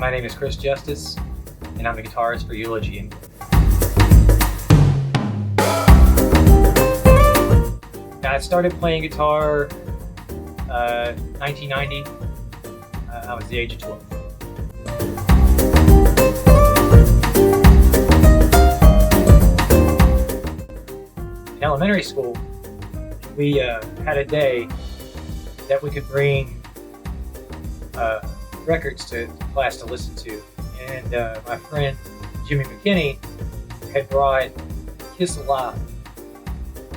My name is Chris Justice, and I'm the guitarist for Eulogy. I started playing guitar 1990. I was the age of 12. In elementary school, we had a day that we could bring records to class to listen to, and my friend Jimmy McKinney had brought Kiss Alive,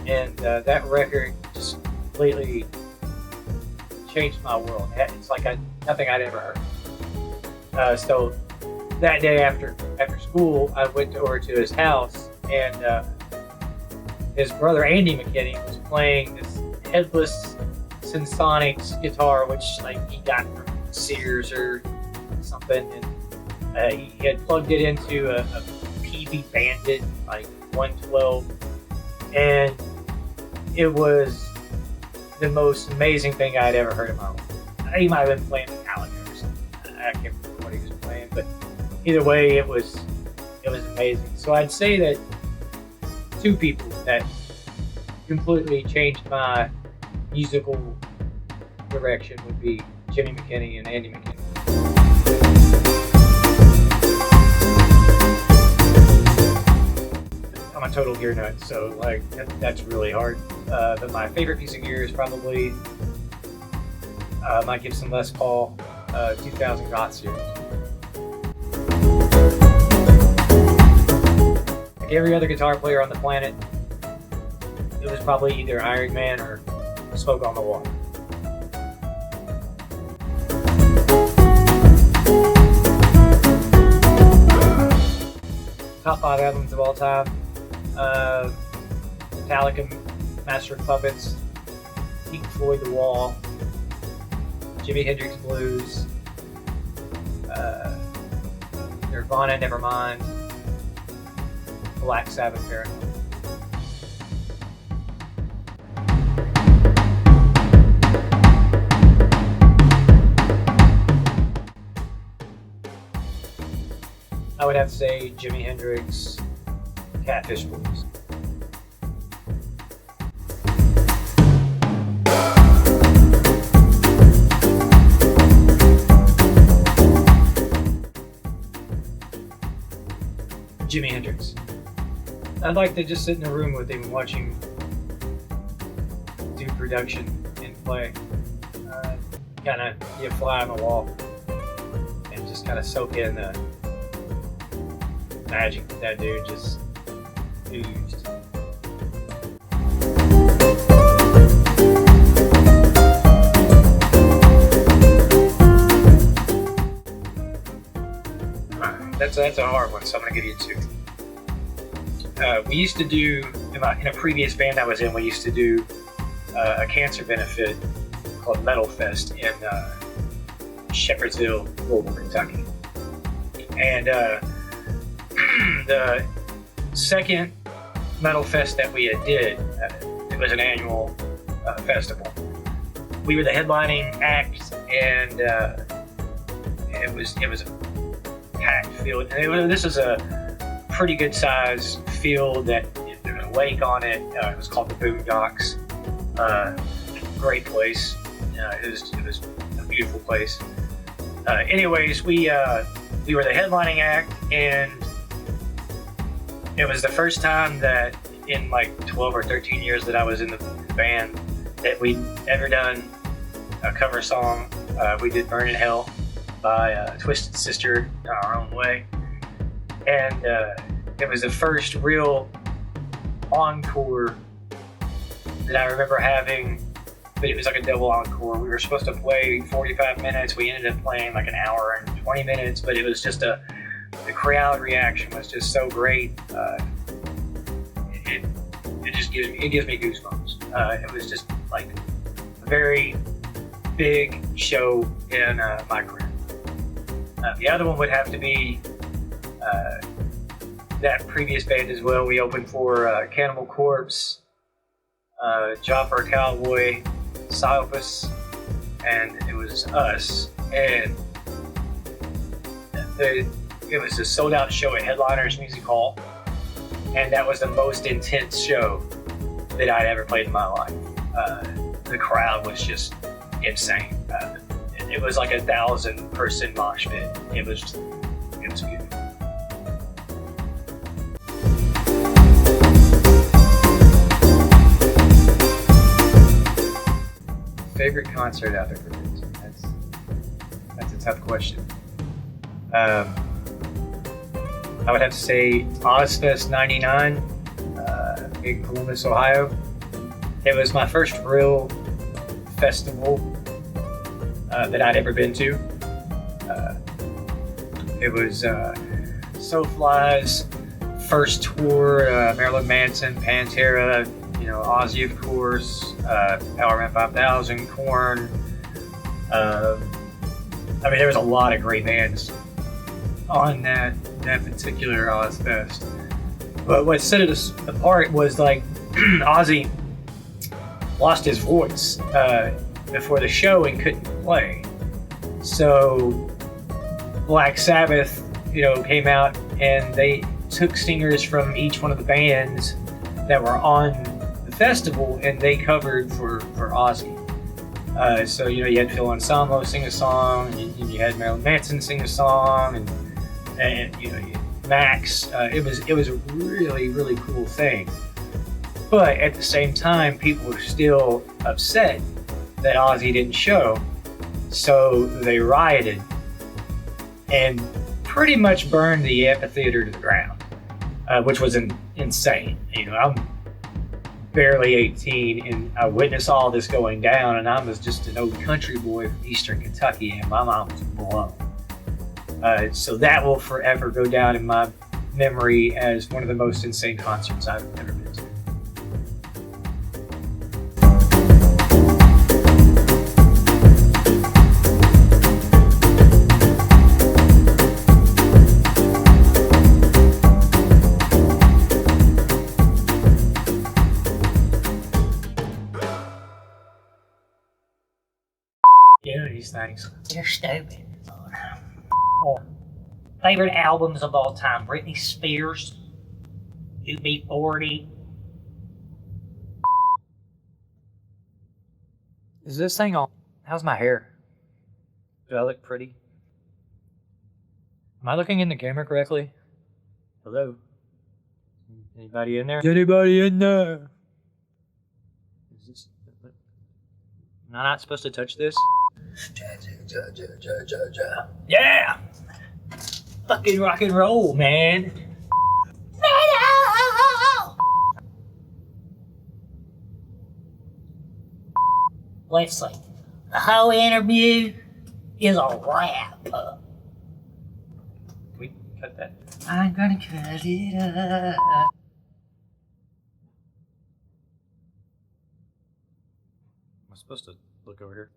and that record just completely changed my world. It's like nothing I'd ever heard. So that day after school, I went over to his house, and his brother Andy McKinney was playing this headless Sensonics guitar, which he got from Sears or something, and he had plugged it into a PV Bandit 112, and it was the most amazing thing I'd ever heard in my life. He might have been playing Metallica or something. I can't remember what he was playing, but either way, it was amazing. So I'd say that two people that completely changed my musical direction would be Jimmy McKinney and Andy McKinney. I'm a total gear nut, so that's really hard. But my favorite piece of gear is probably my Gibson Les Paul 2000 Got Series. Like every other guitar player on the planet, it was probably either Iron Man or Smoke on the Water. Top 5 albums of all time: Metallica, Master of Puppets, Pink Floyd, The Wall, Jimi Hendrix Blues, Nirvana, Nevermind, Black Sabbath, Paranoid. I would have to say Jimi Hendrix, Catfish Blues. Jimi Hendrix. I'd like to just sit in a room with him, watch him do production and play. Kind of be a fly on the wall and just kind of soak in the magic that dude just oozed. That's a hard one, so I'm gonna give you two. We used to do in a previous band I was in. We used to do a cancer benefit called Metal Fest in Shepherdsville, Louisville, Kentucky, and the second Metal Fest that we did, it was an annual festival. We were the headlining act, and it was a packed field. And this is a pretty good size field that there was a lake on it. It was called the Boondocks. Great place. It was a beautiful place. Anyways, we were the headlining act, and it was the first time that in 12 or 13 years that I was in the band that we'd ever done a cover song. We did Burn in Hell by Twisted Sister in our own way. And it was the first real encore that I remember having, but it was like a double encore. We were supposed to play 45 minutes. We ended up playing an hour and 20 minutes, but it was just the crowd reaction was just so great. It just gives me goosebumps. It was just a very big show in my career. The other one would have to be that previous band as well. We opened for Cannibal Corpse, Jopper Cowboy, Psyopus, and it was us. And it was a sold out show at Headliners Music Hall, and that was the most intense show that I'd ever played in my life. The crowd was just insane. It was like 1,000-person mosh pit. It was beautiful. Favorite concert I've ever been to? That's a tough question. I would have to say Ozfest '99 in Columbus, Ohio. It was my first real festival that I'd ever been to. It was Soulfly's first tour, Marilyn Manson, Pantera, Ozzy, of course, Power Man 5000, Korn. There was a lot of great bands on that particular Ozfest. But what set it apart was like Ozzy lost his voice before the show and couldn't play. So Black Sabbath, came out and they took singers from each one of the bands that were on the festival and they covered for Ozzy. So you had Phil Anselmo sing a song, and you had Marilyn Manson sing a song, and Max. It was a really, really cool thing. But at the same time, people were still upset that Ozzy didn't show, so they rioted and pretty much burned the amphitheater to the ground, which was insane. I'm barely 18, and I witnessed all this going down, and I was just an old country boy from Eastern Kentucky, and my mom was blown. So that will forever go down in my memory as one of the most insane concerts I've ever been to. These things. You're stupid. Oh. Favorite albums of all time: Britney Spears, UB40. Is this thing on? How's my hair? Do I look pretty? Am I looking in the camera correctly? Hello? Anybody in there? Is anybody in there? Is this... Am I not supposed to touch this? Yeah! Fucking rock and roll, man. Listen, the whole interview is a wrap. Can we cut that? I'm gonna cut it up. Am I supposed to look over here?